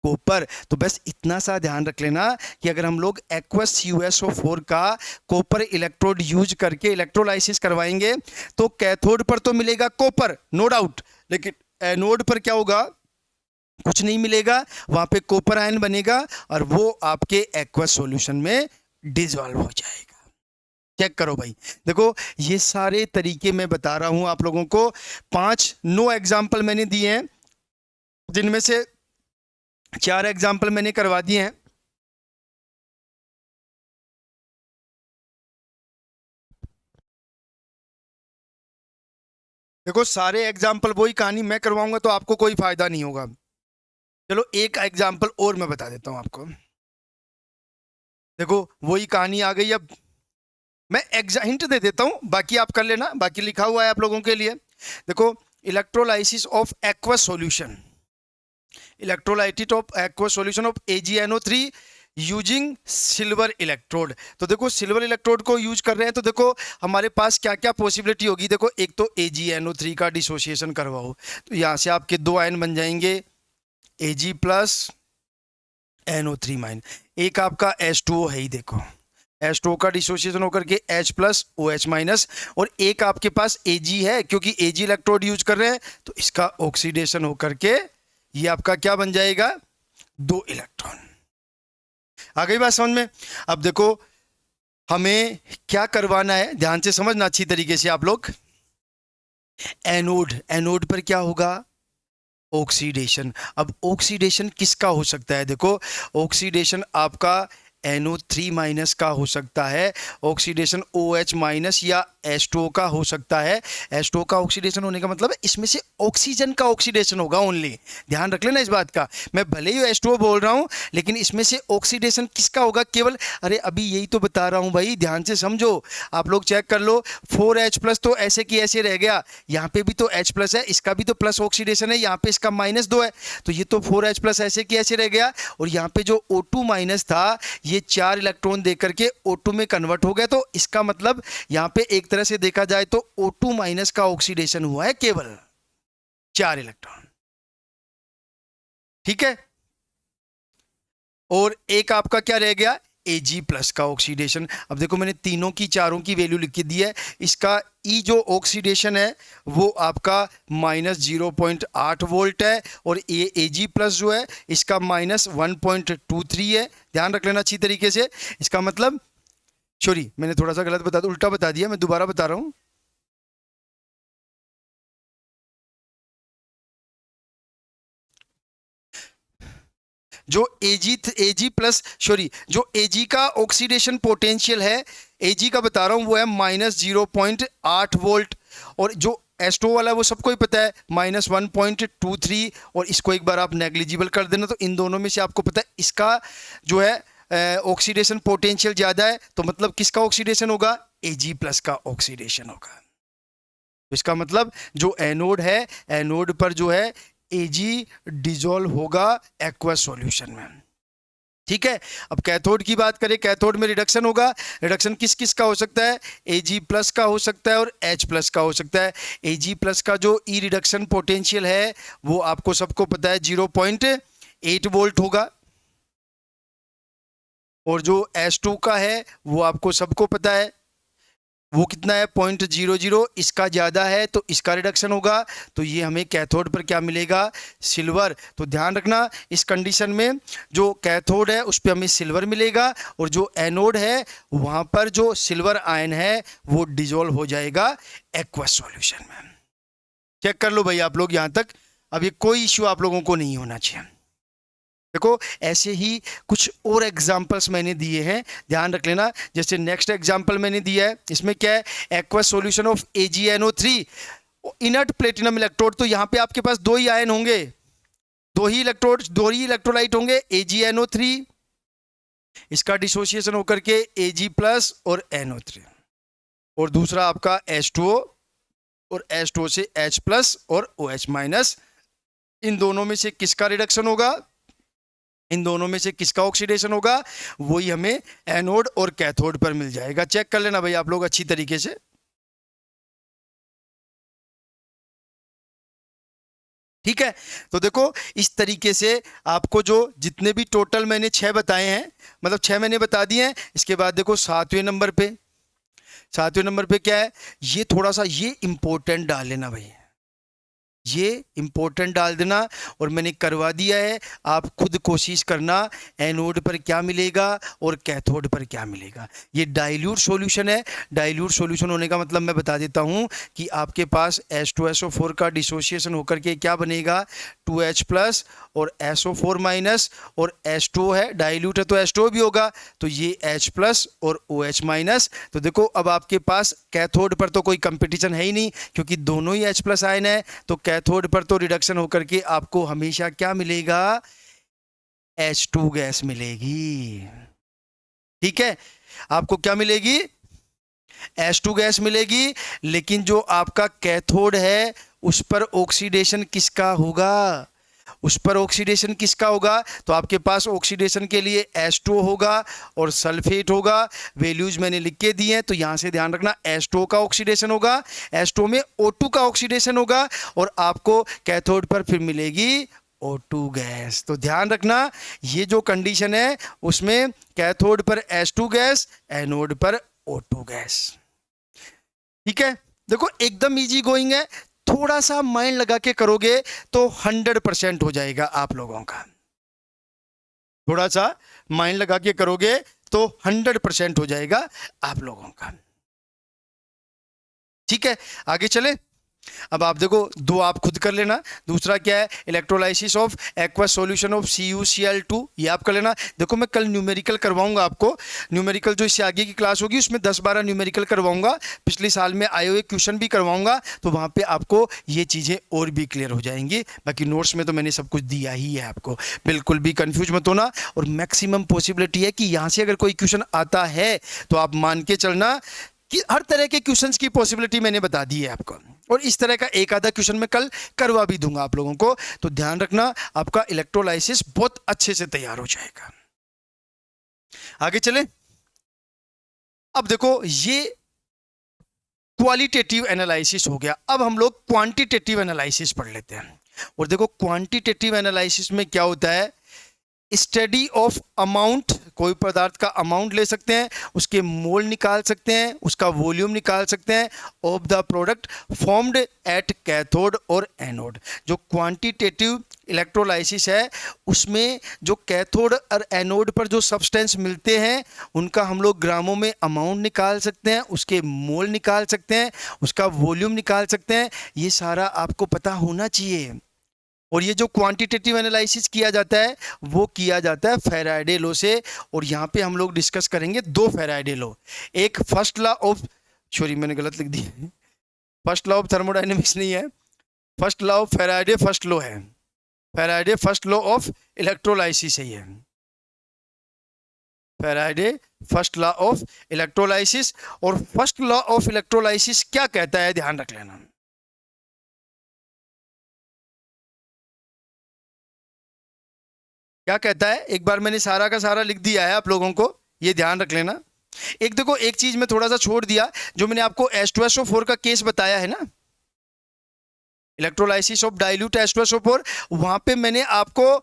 कॉपर। तो बस इतना सा ध्यान रख लेना कि अगर हम लोग एक्वस CuSO4 का कॉपर इलेक्ट्रोड यूज करके इलेक्ट्रोलाइसिस करवाएंगे तो कैथोड पर तो मिलेगा कॉपर, नो डाउट, लेकिन एनोड पर क्या होगा, कुछ नहीं मिलेगा। वहां पे कॉपर आयन बनेगा और वो आपके एक्वस सॉल्यूशन में डिसॉल्व हो जाएगा। चेक करो भाई, देखो ये सारे तरीके मैं बता रहा हूं आप लोगों को। 5 एग्जाम्पल मैंने दिए हैं, जिनमें से 4 एग्जाम्पल मैंने करवा दिए हैं। देखो सारे एग्जाम्पल वही कहानी मैं करवाऊंगा तो आपको कोई फायदा नहीं होगा। चलो एक एग्जाम्पल और मैं बता देता हूं आपको। देखो वही कहानी आ गई। अब मैं हिंट दे देता हूं, बाकी आप कर लेना, बाकी लिखा हुआ है आप लोगों के लिए। देखो electrolysis of aqueous solution, electrolysis of aqueous solution of AgNO3 using silver electrode. तो देखो सिल्वर इलेक्ट्रोड को यूज कर रहे हैं, तो देखो हमारे पास क्या क्या पॉसिबिलिटी होगी। देखो एक तो AgNO3 का डिसोसिएशन करवाओ, तो यहाँ से आपके 2 आयन बन जाएंगे Ag+NO3-। एक आपका H2O है ही, देखो H2O का डिसोसिएशन होकर के H+OH-। और एक आपके पास Ag है, क्योंकि Ag इलेक्ट्रोड यूज कर रहे हैं तो इसका ऑक्सीडेशन होकर के ये आपका क्या बन जाएगा, 2 इलेक्ट्रॉन। आ गई बात समझ में। अब देखो हमें क्या करवाना है, ध्यान से समझना अच्छी तरीके से आप लोग। एनोड, एनोड पर क्या होगा, ऑक्सीडेशन। अब ऑक्सीडेशन किसका हो सकता है, देखो ऑक्सीडेशन आपका NO3- का हो सकता है, ऑक्सीडेशन OH- या H2O का हो सकता है। H2O का ऑक्सीडेशन होने का मतलब है इसमें से ऑक्सीजन का ऑक्सीडेशन होगा ओनली, ध्यान रख लेना इस बात का। मैं भले ही H2O बोल रहा हूं लेकिन इसमें से ऑक्सीडेशन किसका होगा, केवल, अरे अभी यही तो बता रहा हूं भाई, ध्यान से समझो। आप लोग चेक कर लो, 4H+ तो ऐसे की ऐसे रह गया, यहाँ पे भी तो H+ है, इसका भी तो प्लस ऑक्सीडेशन है, यहाँ पे इसका -2 है, तो ये तो 4H+ ऐसे की ऐसे रह गया। और यहाँ पे जो O2- था ये 4 इलेक्ट्रॉन देकर के O2 में कन्वर्ट हो गया। तो इसका मतलब यहां पे एक तरह से देखा जाए तो O2- का ऑक्सीडेशन हुआ है केवल 4 इलेक्ट्रॉन। ठीक है, और एक आपका क्या रह गया, Ag प्लस का ऑक्सीडेशन। अब देखो मैंने तीनों की चारों की वैल्यू लिख के दी है। इसका ई जो ऑक्सीडेशन है वो आपका -0.8 वोल्ट है, और ये Ag प्लस जो है इसका -1.23 है। ध्यान रख लेना अच्छी तरीके से। इसका मतलब, सॉरी मैंने थोड़ा सा गलत बता दिया, उल्टा बता दिया, मैं दोबारा बता रहा हूँ। जो Ag प्लस, सॉरी, जो Ag का ऑक्सीडेशन पोटेंशियल है, Ag का बता रहा हूं, वो है -0.8 वोल्ट, और जो एस्टो वाला वो सबको ही पता है -1.23, और इसको एक बार आप नेग्लिजिबल कर देना, तो इन दोनों में से आपको पता है इसका जो है ऑक्सीडेशन पोटेंशियल ज्यादा है, तो मतलब किसका ऑक्सीडेशन होगा? Ag प्लस का ऑक्सीडेशन होगा। तो इसका मतलब जो एनोड है, एनोड पर जो है Ag डिजोल्व होगा एक्वस सॉल्यूशन में। ठीक है। अब कैथोड की बात करें, कैथोड में रिडक्शन होगा। रिडक्शन किस किस का हो सकता है? Ag प्लस का हो सकता है और H प्लस का हो सकता है। Ag प्लस का जो ई रिडक्शन पोटेंशियल है वो आपको सबको पता है 0.8 वोल्ट होगा, और जो H2 का है वो आपको सबको पता है वो कितना है? 0.00। इसका ज़्यादा है तो इसका रिडक्शन होगा, तो ये हमें कैथोड पर क्या मिलेगा? सिल्वर। तो ध्यान रखना इस कंडीशन में जो कैथोड है उस पर हमें सिल्वर मिलेगा, और जो एनोड है वहाँ पर जो सिल्वर आयन है वो डिजोल्व हो जाएगा एक्वस सॉल्यूशन में। चेक कर लो भाई आप लोग यहाँ तक। अब ये कोई इश्यू आप लोगों को नहीं होना चाहिए। देखो ऐसे ही कुछ और एग्जाम्पल्स मैंने दिए हैं, ध्यान रख लेना। जैसे नेक्स्ट एग्जाम्पल मैंने दिया है, इसमें क्या है? Aqueous solution of AgNO3 inert platinum electrode. तो यहाँ पे आपके पास दो ही आयन होंगे, दो ही इलेक्ट्रोड, दो ही इलेक्ट्रोलाइट होंगे, AgNO3, इसका डिसोसिएशन होकर के Ag प्लस और NO3, और दूसरा आपका H2O, और H2O से H प्लस और OH माइनस। इन दोनों में से किसका रिडक्शन होगा? इन दोनों में से किसका ऑक्सीडेशन होगा? वही हमें एनोड और कैथोड पर मिल जाएगा। चेक कर लेना भाई आप लोग अच्छी तरीके से। ठीक है। तो देखो इस तरीके से आपको जो जितने भी टोटल मैंने 6 बताए हैं, मतलब 6 मैंने बता दिए हैं। इसके बाद देखो 7वें नंबर पे, 7वें नंबर पे क्या है? ये थोड़ा सा ये इंपॉर्टेंट डाल लेना भाई, ये इंपॉर्टेंट डाल देना, और मैंने करवा दिया है। आप खुद कोशिश करना एनोड पर क्या मिलेगा और कैथोड पर क्या मिलेगा। ये डाइल्यूट सॉल्यूशन है। डाइल्यूट सॉल्यूशन होने का मतलब मैं बता देता हूं कि आपके पास H2SO4 का डिसोसिएशन होकर के क्या बनेगा? 2H प्लस और SO4 माइनस, और H2O है, डाइल्यूट है तो H2O भी होगा, तो ये H प्लस और OH माइनस। तो देखो अब आपके पास कैथोड पर तो कोई कंपटीशन है ही नहीं, क्योंकि दोनों ही H प्लस आयन है, तो कैथोड पर तो रिडक्शन होकर के आपको हमेशा क्या मिलेगा? H2 गैस मिलेगी। ठीक है, आपको क्या मिलेगी? H2 गैस मिलेगी। लेकिन जो आपका कैथोड है उस पर ऑक्सीडेशन किसका होगा? उस पर ऑक्सीडेशन किसका होगा? तो आपके पास ऑक्सीडेशन के लिए H2O होगा और सल्फेट होगा। वैल्यूज मैंने लिख के दिए हैं, तो यहां से ध्यान रखना H2O का ऑक्सीडेशन होगा, H2O में O2 का ऑक्सीडेशन होगा, और आपको कैथोड पर फिर मिलेगी O2 गैस। तो ध्यान रखना ये जो कंडीशन है उसमें कैथोड पर H2 गैस, एनोड पर O2 गैस। ठीक है, देखो एकदम इजी गोइंग है, थोड़ा सा माइंड लगा के करोगे तो 100% हो जाएगा आप लोगों का। थोड़ा सा माइंड लगा के करोगे तो 100% हो जाएगा आप लोगों का। ठीक है, आगे चले। अब आप देखो दो आप खुद कर लेना। दूसरा क्या है? Electrolysis of aqueous solution of CuCl2, ये आप कर लेना। देखो मैं कल न्यूमेरिकल करवाऊंगा आपको, न्यूमेरिकल जो इससे आगे की क्लास होगी उसमें 10-12 न्यूमेरिकल करवाऊंगा, पिछले साल में आए हुए क्वेश्चन भी करवाऊंगा, तो वहां पे आपको ये चीजें और भी क्लियर हो जाएंगी। बाकी नोट्स में तो मैंने सब कुछ दिया ही है आपको, बिल्कुल भी कंफ्यूज मत होना। और मैक्सिमम पॉसिबिलिटी है कि यहां से अगर कोई क्वेश्चन आता है तो आप मान के चलना कि हर तरह के क्वेश्चंस की पॉसिबिलिटी मैंने बता दी है आपको, और इस तरह का एक आधा क्वेश्चन मैं कल करवा भी दूंगा आप लोगों को। तो ध्यान रखना आपका इलेक्ट्रोलाइसिस बहुत अच्छे से तैयार हो जाएगा। आगे चले। अब देखो ये क्वालिटेटिव एनालिसिस हो गया, अब हम लोग क्वांटिटेटिव एनालिसिस पढ़ लेते हैं। और देखो क्वांटिटेटिव एनालिसिस में क्या होता है? स्टडी ऑफ अमाउंट, कोई पदार्थ का अमाउंट ले सकते हैं, उसके मोल निकाल सकते हैं, उसका वॉल्यूम निकाल सकते हैं of the product formed at cathode और एनोड। जो क्वांटिटेटिव इलेक्ट्रोलाइसिस है उसमें जो कैथोड और एनोड पर जो सब्सटेंस मिलते हैं उनका हम लोग ग्रामों में अमाउंट निकाल सकते हैं, उसके मोल निकाल सकते हैं, उसका वॉल्यूम निकाल सकते हैं। ये सारा आपको पता होना चाहिए। और ये जो क्वांटिटेटिव एनालिसिस किया जाता है वो किया जाता है फैराडे लॉ से। और यहाँ पे हम लोग डिस्कस करेंगे दो फैराडे लॉ, एक फर्स्ट लॉ ऑफ, सॉरी मैंने गलत लिख दिया, फर्स्ट लॉ ऑफ थर्मोडाइनमिक्स नहीं है, first law of Faraday first law है, Faraday first law of electrolysis है ये, Faraday first law of electrolysis. और फर्स्ट लॉ ऑफ इलेक्ट्रोलाइसिस क्या कहता है ध्यान रख लेना। क्या कहता है, एक बार मैंने सारा का सारा लिख दिया है आप लोगों को, ये ध्यान रख लेना। एक देखो एक चीज में थोड़ा सा छोड़ दिया, जो मैंने आपको H2SO4 का केस बताया है ना, इलेक्ट्रोलाइसिस ऑफ डाइल्यूट H2SO4, वहां पे मैंने आपको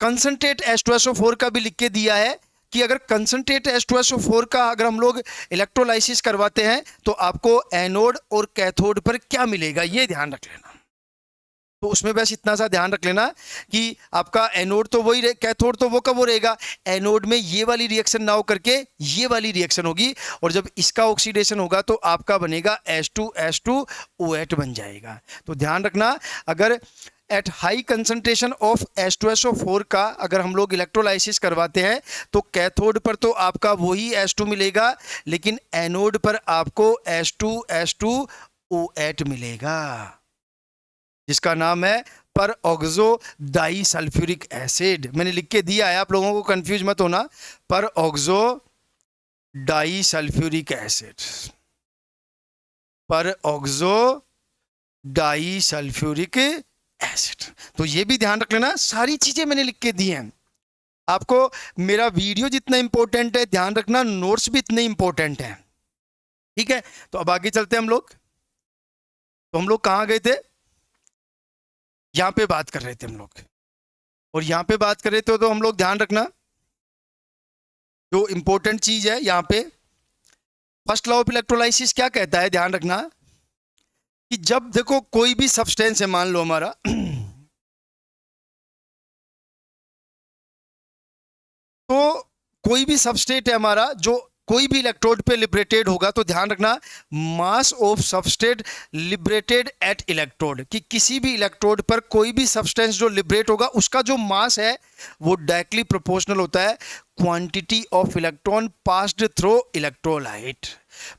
कंसंट्रेट H2SO4 का भी लिख के दिया है कि अगर कंसंट्रेट H2SO4 का अगर हम लोग इलेक्ट्रोलाइसिस करवाते हैं तो आपको एनोड और कैथोड पर क्या मिलेगा, ये ध्यान रख लेना। तो उसमें बस इतना सा ध्यान रख लेना कि आपका एनोड तो वही कैथोड तो वो कब हो रहेगा, एनोड में ये वाली रिएक्शन ना हो करके ये वाली रिएक्शन होगी, और जब इसका ऑक्सीडेशन होगा तो आपका बनेगा H2SO8 बन जाएगा। तो ध्यान रखना, अगर at high concentration of H2SO4 का अगर हम लोग इलेक्ट्रोलाइसिस करवाते हैं तो कैथोड पर तो आपका वही H2 मिलेगा, लेकिन एनोड पर आपको H2SO8 मिलेगा, जिसका नाम है पर ऑक्सो डाई सल्फ्यूरिक एसिड। मैंने लिख के दिया है, आप लोगों को कंफ्यूज मत होना, पर ऑक्सो डाई सल्फ्यूरिक एसिड, पर ऑक्सो डाई सल्फ्यूरिक एसिड। तो ये भी ध्यान रख लेना, सारी चीजें मैंने लिख के दी हैं आपको। मेरा वीडियो जितना इंपॉर्टेंट है ध्यान रखना, नोट्स भी इतने इंपॉर्टेंट हैं, ठीक है। तो अब आगे चलते हैं हम लोग। तो हम लोग कहाँ गए थे, यहां पे बात कर रहे थे हम लोग, और यहां पे बात कर रहे थे तो हम लोग ध्यान रखना जो इंपॉर्टेंट चीज है यहां पे, फर्स्ट लॉ ऑफ इलेक्ट्रोलाइसिस क्या कहता है, ध्यान रखना कि जब देखो कोई भी सब्सटेंस है, मान लो हमारा तो कोई भी सबस्ट्रेट है हमारा, जो कोई भी इलेक्ट्रोड पे लिबरेटेड होगा, तो ध्यान रखना mass of substrate liberated at electrode, कि किसी भी इलेक्ट्रोड पर कोई भी सब्सटेंस जो लिबरेट होगा उसका जो मास है वो डायरेक्टली प्रोपोर्शनल होता है quantity of electron passed through electrolyte.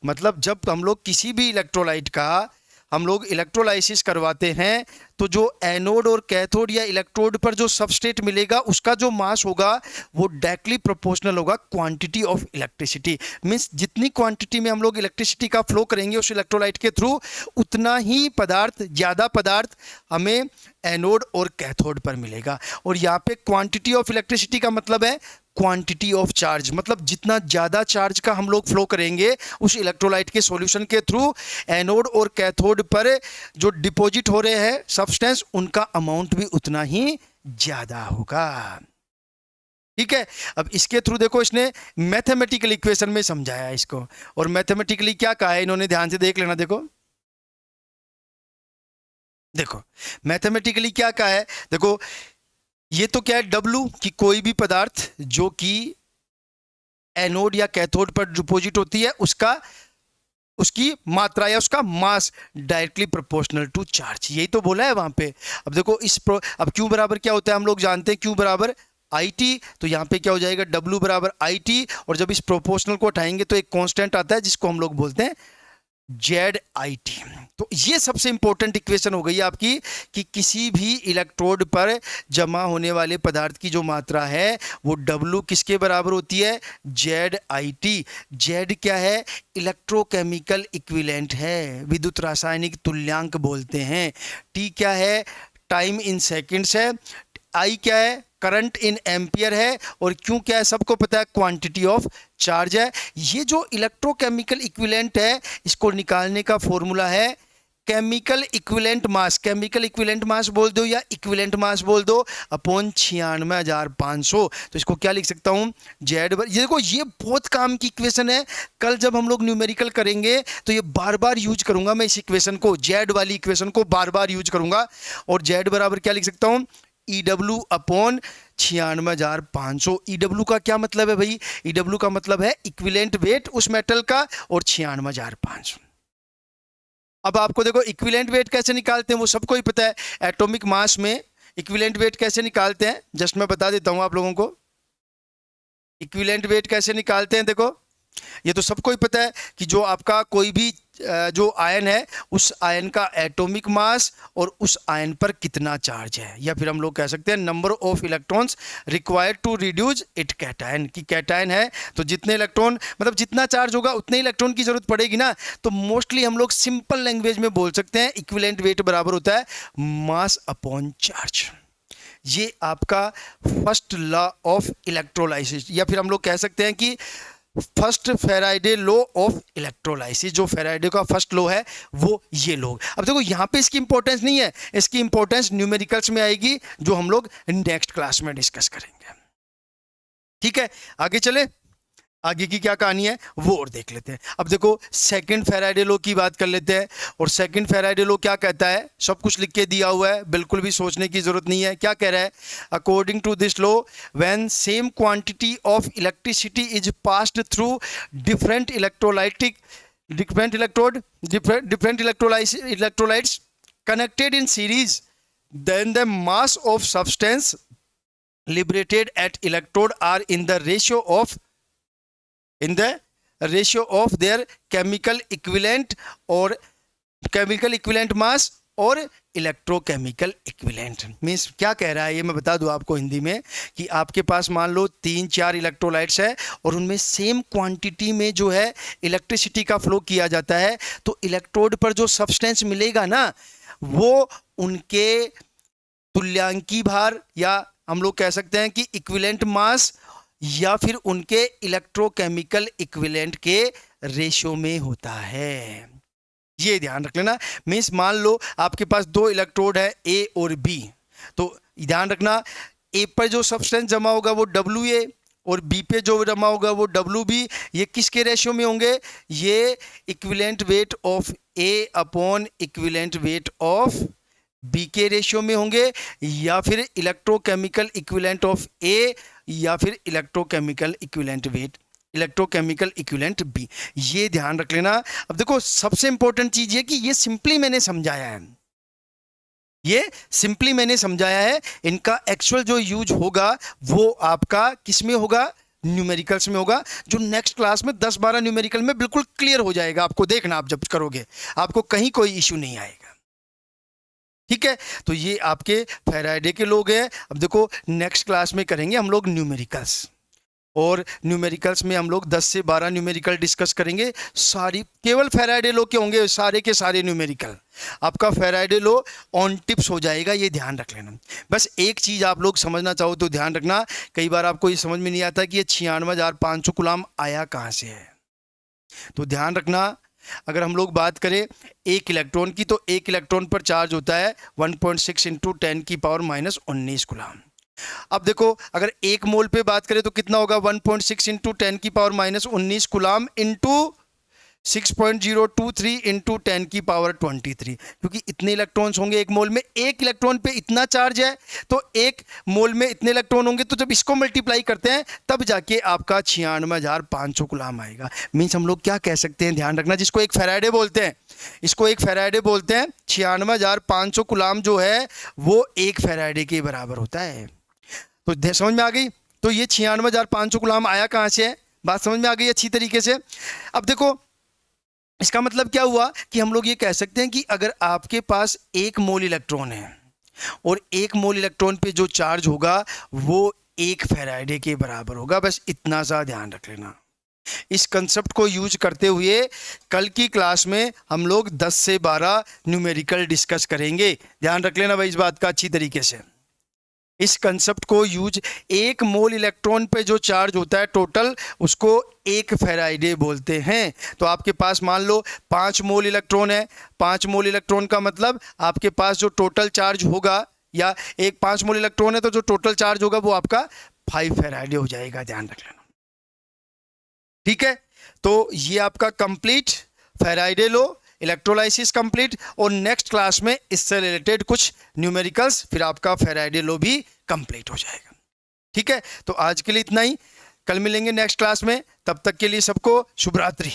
मतलब जब हम लोग किसी भी इलेक्ट्रोलाइट का हम लोग इलेक्ट्रोलाइसिस करवाते हैं तो जो एनोड और कैथोड या इलेक्ट्रोड पर जो सबस्ट्रेट मिलेगा उसका जो मास होगा वो डायरेक्टली प्रोपोर्शनल होगा क्वांटिटी ऑफ इलेक्ट्रिसिटी। मींस जितनी क्वांटिटी में हम लोग इलेक्ट्रिसिटी का फ्लो करेंगे उस इलेक्ट्रोलाइट के थ्रू, उतना ही पदार्थ, ज़्यादा पदार्थ हमें एनोड और कैथोड पर मिलेगा। और यहाँ पे क्वांटिटी ऑफ इलेक्ट्रिसिटी का मतलब है क्वांटिटी ऑफ चार्ज, मतलब जितना ज़्यादा चार्ज का हम लोग फ्लो करेंगे उस इलेक्ट्रोलाइट के सॉल्यूशन के थ्रू, एनोड और कैथोड पर जो डिपॉजिट हो रहे हैं सब्सटेंस उनका अमाउंट भी उतना ही ज़्यादा होगा, ठीक है। अब इसके थ्रू देखो इसने मैथमेटिकल इक्वेशन में समझाया इसको, और मैथमेटिकली क्या कहा है इन्होंने, ध्यान से देख लेना। देखो देखो मैथमेटिकली क्या कहा है, देखो ये तो क्या है W, कि कोई भी पदार्थ जो कि एनोड या कैथोड पर डिपॉजिट होती है उसकी मात्रा या उसका मास डायरेक्टली प्रोपोर्शनल टू चार्ज, यही तो बोला है वहां पे। अब देखो अब Q बराबर क्या होता है, हम लोग जानते हैं Q बराबर IT, तो यहाँ पे क्या हो जाएगा W बराबर IT, और जब इस प्रोपोर्शनल को हटाएंगे तो एक कांस्टेंट आता है जिसको हम लोग बोलते हैं ZIT। तो ये सबसे इंपॉर्टेंट इक्वेशन हो गई आपकी कि किसी भी इलेक्ट्रोड पर जमा होने वाले पदार्थ की जो मात्रा है वो W किसके बराबर होती है, ZIT। Z क्या है, इलेक्ट्रोकेमिकल इक्विवेलेंट है, विद्युत रासायनिक तुल्यांक बोलते हैं। T क्या है, टाइम इन सेकंड्स है। I क्या है, करंट इन एम्पियर है। और Q क्या है, सबको पता है, क्वांटिटी ऑफ चार्ज है। ये जो इलेक्ट्रोकेमिकल इक्विवेलेंट है इसको निकालने का फॉर्मूला है chemical equivalent mass, chemical equivalent mass बोल दो या इक्विवेलेंट मास बोल दो, अपॉन 96,500। तो इसको क्या लिख सकता हूं, जेड। ये देखो ये बहुत काम की इक्वेशन है, कल जब हम लोग न्यूमेरिकल करेंगे तो ये बार बार यूज करूंगा मैं इस इक्वेशन को, जेड वाली इक्वेशन को बार बार यूज करूंगा। और जेड बराबर क्या लिख सकता हूं, EW अपॉन 96,500। EW का क्या मतलब है भाई, EW का मतलब है इक्विवेलेंट वेट उस मेटल का, और 96,500। अब आपको देखो इक्विवेलेंट वेट कैसे निकालते हैं वो सबको ही पता है, एटॉमिक मास में इक्विवेलेंट वेट कैसे निकालते हैं, जस्ट मैं बता देता हूं आप लोगों को इक्विवेलेंट वेट कैसे निकालते हैं। देखो ये तो सबको ही पता है कि जो आपका कोई भी जो आयन है उस आयन का एटॉमिक मास और उस आयन पर कितना चार्ज है, या फिर हम लोग कह सकते हैं number of electrons required to reduce it cation, कि कैटायन है तो जितने इलेक्ट्रॉन मतलब जितना चार्ज होगा उतने इलेक्ट्रॉन की जरूरत पड़ेगी ना। तो मोस्टली हम लोग सिंपल लैंग्वेज में बोल सकते हैं इक्विवेलेंट वेट बराबर होता है मास अपॉन चार्ज। ये आपका फर्स्ट लॉ ऑफ इलेक्ट्रोलाइसिस, या फिर हम लोग कह सकते हैं कि first Faraday law of electrolysis, जो फेराडे का फर्स्ट लॉ है वो ये लॉ। अब देखो यहाँ पे इसकी इंपॉर्टेंस नहीं है, इसकी इंपॉर्टेंस न्यूमेरिकल्स में आएगी जो हम लोग नेक्स्ट क्लास में डिस्कस करेंगे। ठीक है, आगे चले, आगे की क्या कहानी है वो और देख लेते हैं। अब देखो सेकंड फेराडे लॉ की बात कर लेते हैं, और सेकंड फेराडे लॉ क्या कहता है, सब कुछ लिख के दिया हुआ है, बिल्कुल भी सोचने की जरूरत नहीं है। क्या कह रहा है, according to this law when same quantity of electricity is passed through different electrolytes connected in series, then the mass of substance liberated at electrode are in the ratio of their chemical equivalent और chemical equivalent mass और electrochemical equivalent. Means क्या कह रहा है ये मैं बता दूं आपको हिंदी में, कि आपके पास मान लो 3-4 इलेक्ट्रोलाइट्स है और उनमें सेम क्वांटिटी में जो है इलेक्ट्रिसिटी का फ्लो किया जाता है, तो इलेक्ट्रोड पर जो सब्सटेंस मिलेगा ना वो उनके तुल्यांकी भार, या हम लोग कह सकते हैं कि इक्विवेलेंट मास, या फिर उनके इलेक्ट्रोकेमिकल इक्विवेलेंट के रेशियो में होता है। ये ध्यान रख लेना। मीन्स मान लो आपके पास 2 इलेक्ट्रोड है ए और बी, तो ध्यान रखना ए पर जो सब्सटेंस जमा होगा वो WA और बी पे जो जमा होगा वो WB। ये किसके रेशियो में होंगे, ये equivalent weight of A upon equivalent weight of B के रेशियो में होंगे, या फिर इलेक्ट्रोकेमिकल इक्विवेलेंट ऑफ ए, या फिर electrochemical equivalent weight electrochemical equivalent B. ये ध्यान रख लेना। अब देखो सबसे इंपॉर्टेंट चीज ये कि ये सिंपली मैंने समझाया है, ये सिंपली मैंने समझाया है, इनका एक्चुअल जो यूज होगा वो आपका किस में होगा, न्यूमेरिकल्स में होगा, जो नेक्स्ट क्लास में 10-12 न्यूमेरिकल में बिल्कुल क्लियर हो जाएगा। आपको देखना, आप जब करोगे आपको कहीं कोई इश्यू नहीं आएगा। ठीक है, तो ये आपके फेराडे के लोग हैं। अब देखो नेक्स्ट क्लास में करेंगे हम लोग न्यूमेरिकल्स, और न्यूमेरिकल्स में हम लोग 10 से 12 न्यूमेरिकल डिस्कस करेंगे। सारी केवल फेराडे लॉ के होंगे, सारे के सारे न्यूमेरिकल आपका फेराडे लॉ ऑन टिप्स हो जाएगा, ये ध्यान रख लेना। बस एक चीज़ आप लोग समझना चाहो तो ध्यान रखना, कई बार आपको ये समझ में नहीं आता कि ये 96,500 कूलम आया कहाँ से है। तो ध्यान रखना, अगर हम लोग बात करें एक इलेक्ट्रॉन की, तो एक इलेक्ट्रॉन पर चार्ज होता है 1.6 इंटू 10⁻⁻19 कूलम। अब देखो अगर एक मोल पे बात करें तो कितना होगा, 1.6 इंटू 10⁻⁻19 कूलम इंटू 6.023 इंटू 10⁻23, क्योंकि इतने इलेक्ट्रॉन्स होंगे एक मोल में, एक इलेक्ट्रॉन पे इतना चार्ज है तो एक मोल में इतने इलेक्ट्रॉन होंगे, तो जब इसको मल्टीप्लाई करते हैं तब जाके आपका 96,500 कूलम आएगा। मीन्स हम लोग क्या कह सकते हैं, ध्यान रखना, जिसको एक फेराडे बोलते हैं, इसको एक फेराडे बोलते हैं, 96,500 कूलम जो है वो एक फेराडे के बराबर होता है। तो समझ में आ गई, तो ये 96,500 कूलम आया कहाँ से है, बात समझ में आ गई अच्छी तरीके से। अब देखो इसका मतलब क्या हुआ कि हम लोग ये कह सकते हैं कि अगर आपके पास 1 मोल इलेक्ट्रॉन है और 1 मोल इलेक्ट्रॉन पे जो चार्ज होगा वो 1 फेराडे के बराबर होगा, बस इतना सा ध्यान रख लेना। इस कंसेप्ट को यूज करते हुए कल की क्लास में हम लोग 10 से 12 न्यूमेरिकल डिस्कस करेंगे, ध्यान रख लेना भाई इस बात का अच्छी तरीके से। इस कंसेप्ट को यूज, 1 मोल इलेक्ट्रॉन पे जो चार्ज होता है टोटल, उसको 1 फेराइडे बोलते हैं। तो आपके पास मान लो 5 मोल इलेक्ट्रॉन है, 5 मोल इलेक्ट्रॉन का मतलब आपके पास जो टोटल चार्ज होगा, या एक 5 मोल इलेक्ट्रॉन है तो जो टोटल चार्ज होगा वो आपका 5 फेराइडे हो जाएगा, ध्यान रख लेना। ठीक है, तो ये आपका कंप्लीट फेराइडे लो, इलेक्ट्रोलाइसिस कंप्लीट, और नेक्स्ट क्लास में इससे रिलेटेड कुछ न्यूमेरिकल्स, फिर आपका फेराइडे लो भी कंप्लीट हो जाएगा। ठीक है, तो आज के लिए इतना ही, कल मिलेंगे नेक्स्ट क्लास में, तब तक के लिए सबको शुभ रात्रि।